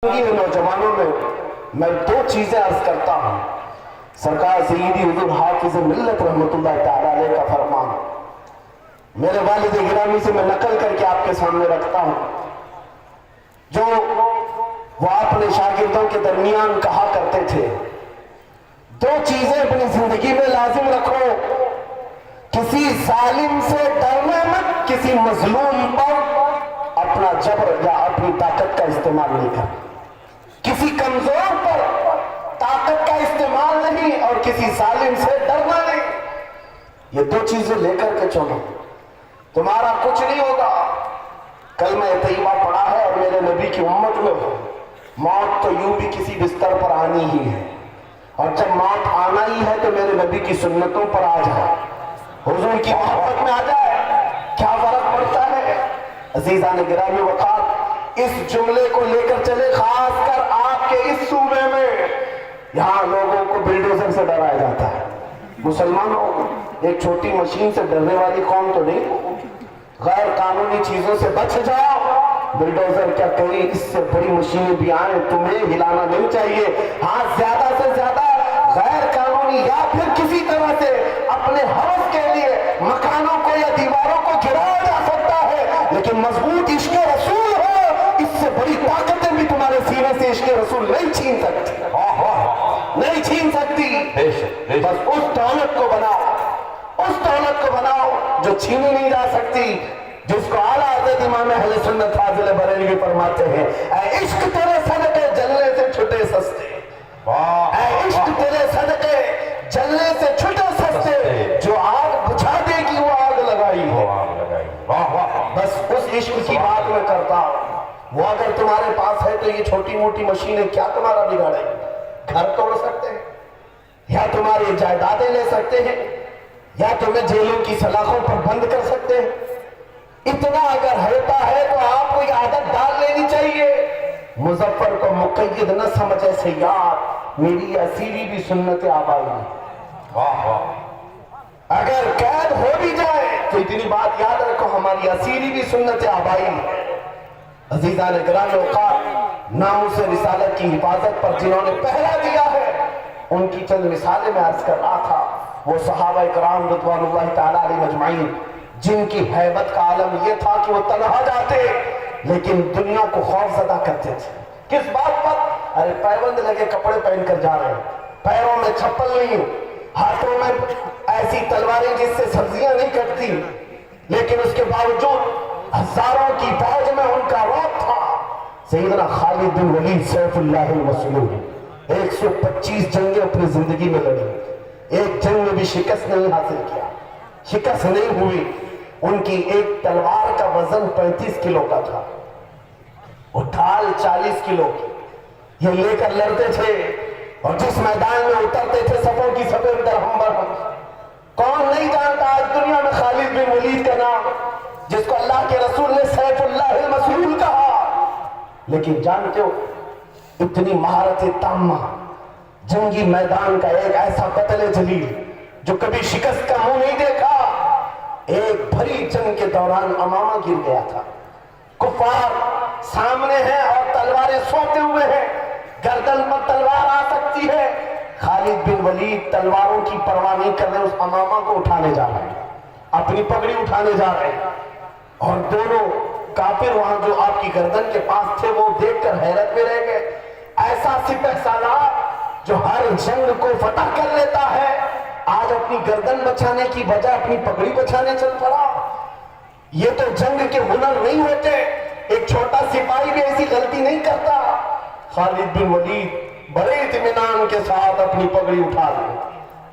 नौजवानों में मैं दो चीजें अर्ज करता हूं। सरकार सईदी हुजूर हाफिज मिल्लत रहमतुल्लाह तआला अलैह का फरमान मेरे वालिद गिरामी से मैं नकल करके आपके सामने रखता हूं, जो वो अपने शागिर्दों के दरमियान कहा करते थे, दो चीजें अपनी जिंदगी में लाजिम रखो, किसी जालिम से डरना मत, किसी मजलूम पर अपना जबर या अपनी ताकत का इस्तेमाल नहीं कर, किसी कमजोर पर ताकत का इस्तेमाल नहीं और किसी जालिम से डरना नहीं। ये दो चीजें लेकर के चलो, तुम्हारा कुछ नहीं होगा। कलमा तैयबा पढ़ा है और मेरे नबी की उम्मत में हो, मौत तो यूं भी किसी बिस्तर पर आनी ही है, और जब मौत आना ही है तो मेरे नबी की सुन्नतों पर आ जाए, हुजूर की मोहब्बत में आ जाए, क्या फर्क पड़ता है। अजीजान गिरामी वक़ात, इस जुमले को लेकर चले, खासकर आपके इस सूबे में यहाँ लोगों को बिल्डोजर से डराया जाता है। मुसलमानों, एक छोटी मशीन से डरने वाली कौम तो नहीं, गैर कानूनी चीजों से बच जाओ। बिल्डोजर क्या कहीं इससे बड़ी मशीनें भी आए, तुम्हें हिलाना नहीं चाहिए। हाँ, ज्यादा से ज्यादा गैर कानूनी या फिर किसी तरह से अपने हवस के लिए मकानों को या दीवारों को गिराया जा सकता है, लेकिन मजबूत इश्क रसूल हो, इससे बड़ी ताकतें भी तुम्हारे सीने से इश्क रसूल नहीं छीन सकती, नहीं छीन सकती। बस उस दौलत को बनाओ, उस दौलत को बनाओ जो छीनी नहीं जा सकती, जिसको आला हज़रत इमाम अहले सुन्नत फाज़िल बरेलवी फरमाते हैं, ऐ इश्क तेरे सदके जलने से छुटे सस्ते, ऐ इश्क तेरे सदके जलने से छुटे सस्ते, जो आग बुझा देगी वो आग लगाई है। बस उस इश्क की बात मैं करता हूं। वो अगर तुम्हारे पास है तो ये छोटी मोटी मशीनें क्या तुम्हारा बिगाड़ेगी। घर तोड़ सकते हैं, या तुम्हारी जायदादें ले सकते हैं, या तुम्हें जेलों की सलाखों पर बंद कर सकते हैं। इतना अगर होता है तो आपको ये आदत डाल लेनी चाहिए, मुजफ्फर को मुक़य्यद न समझे से यार, मेरी असीरी भी सुन्नत आबाई। अगर कैद हो भी जाए तो इतनी बात याद रखो, हमारी असीरी भी सुन्नत आबाई। अजीज़ान गिरामी औक़ात, नाम से रिसालत की हिफाजत पर जिन्होंने पहरा दिया है, उनकी चंद मिसालें मैं अर्ज कर रहा था। वो सहाबा इकराम रिज़वानुल्लाह तआला अलैहिम अजमईन, जिनकी हैबत का आलम यह था कि वो तन्हा जाते लेकिन दुनिया को खौफज़दा करते थे। किस बात पर? अरे पैबंद लगे कपड़े पहनकर जा रहे हैं, पैरों में चप्पल नहीं, हाथों में ऐसी तलवारें जिससे सब्जियां नहीं कटती, लेकिन उसके बावजूद हजारों की फौज में उनका रौब था। सैयदना खालिद बिन वलीद सैफुल्लाहिल मसलूल 125 जंगें अपनी जिंदगी में लड़ी, एक जंग में भी शिकस्त नहीं हासिल किया, शिकस्त नहीं हुई। उनकी एक तलवार का वजन 35 किलो का था, उठाल 40 किलो की, ये लेकर लड़ते थे और जिस मैदान में उतरते थे सफों की सफेद दरहम बरहम। कौन नहीं जानता आज दुनिया में खालिद बिन वलीद का नाम, जिसको अल्लाह के रसूल ने सैफुल्लाहिल मसलूल कहा। लेकिन जानते हो, इतनी महारत तामा, जंगी मैदान का एक ऐसा कत्ल जलील जो कभी शिकस्त का मुंह नहीं देखा। एक भरी जंग के दौरान अमामा गिर गया था, कुफार सामने हैं और तलवारें सोते हुए हैं, गर्दन पर तलवार आ सकती है। खालिद बिन वलीद तलवारों की परवाह नहीं कर रहे, उस अमामा को उठाने जा रहे हैं, अपनी पगड़ी उठाने जा रहे हैं, और दोनों काफिर वहां जो आपकी गर्दन के पास थे वो देखकर हैरत में रह गए। ऐसा सिपहसालार जो हर जंग को फतह कर लेता है, आज अपनी गर्दन बचाने की बजाय अपनी पगड़ी बचाने चल पड़ा। ये तो जंग के हुनर नहीं होते, एक छोटा सिपाही भी ऐसी गलती नहीं करता। खालिद बिन वलीद बड़े इत्मीनान के साथ अपनी पगड़ी उठा ली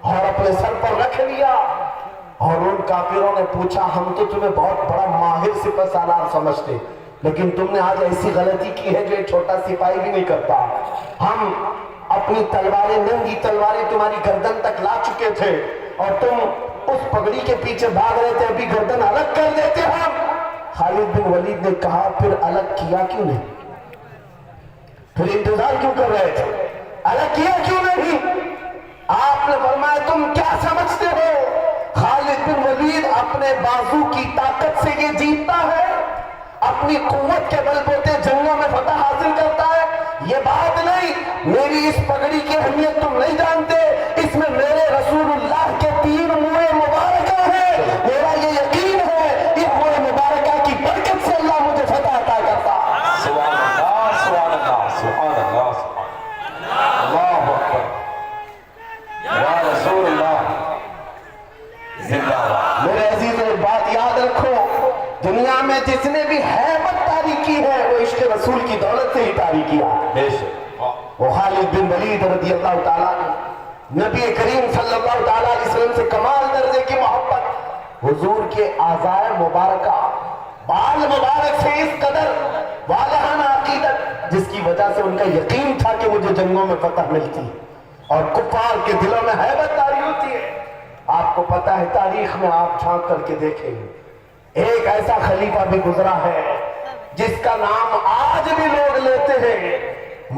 और अपने सर पर रख लिया, और उन काफिरों ने पूछा, हम तो तुम्हें बहुत बड़ा माहिर सिपहसालार समझते, लेकिन तुमने आज ऐसी गलती की है जो एक छोटा सिपाही भी नहीं करता। हम अपनी तलवारें, नंगी तलवारें तुम्हारी गर्दन तक ला चुके थे और तुम उस पगड़ी के पीछे भाग रहे थे, अभी गर्दन अलग कर देते हम। खालिद बिन वलीद ने कहा, फिर अलग किया क्यों नहीं, फिर इंतजार क्यों कर रहे थे, अलग किया क्यों नहीं? आपने फरमाया, तुम क्या समझते हो खालिद बिन वलीद अपने बाजू की ताकत से ये जीतता है, अपनी कुव्वत के बलबूते जंगों में फतह हासिल करता है, یہ بات نہیں، میری اس پگڑی کی اہمیت تم نہیں جانتے، اس میں میرے رسول اللہ کے 3 منہ مبارکہ ہیں، میرا یہ یقین ہے اس منہ مبارکہ کی برکت سے اللہ مجھے فتح عطا کرتا۔ سبحان اللہ سبحان اللہ سبحان اللہ سبحان اللہ اکبر یا رسول اللہ زندہ باد۔ میرے عزیز ایک بات یاد رکھو، دنیا میں جس نے بھی حیبت طاری کی ہے وہ عشق رسول کی دولت سے ہی طاری کیا۔ بے شک وہ خالد بن ولید رضی اللہ تعالیٰ نبی کریم صلی اللہ تعالیٰ علیہ وسلم سے کمال درجے کی محبت، حضور کے اعضائے مبارکہ بال مبارک سے اس قدر والہانہ عقیدت جس کی وجہ سے ان کا یقین تھا کہ مجھے جنگوں میں فتح ملتی اور کفار کے دلوں میں حیبت طاری ہوتی ہے۔ آپ کو پتا ہے تاریخ میں آپ جھانک کر کے دیکھیں، ایک ایسا خلیفہ بھی گزرا ہے جس کا نام آج بھی لوگ لیتے ہیں،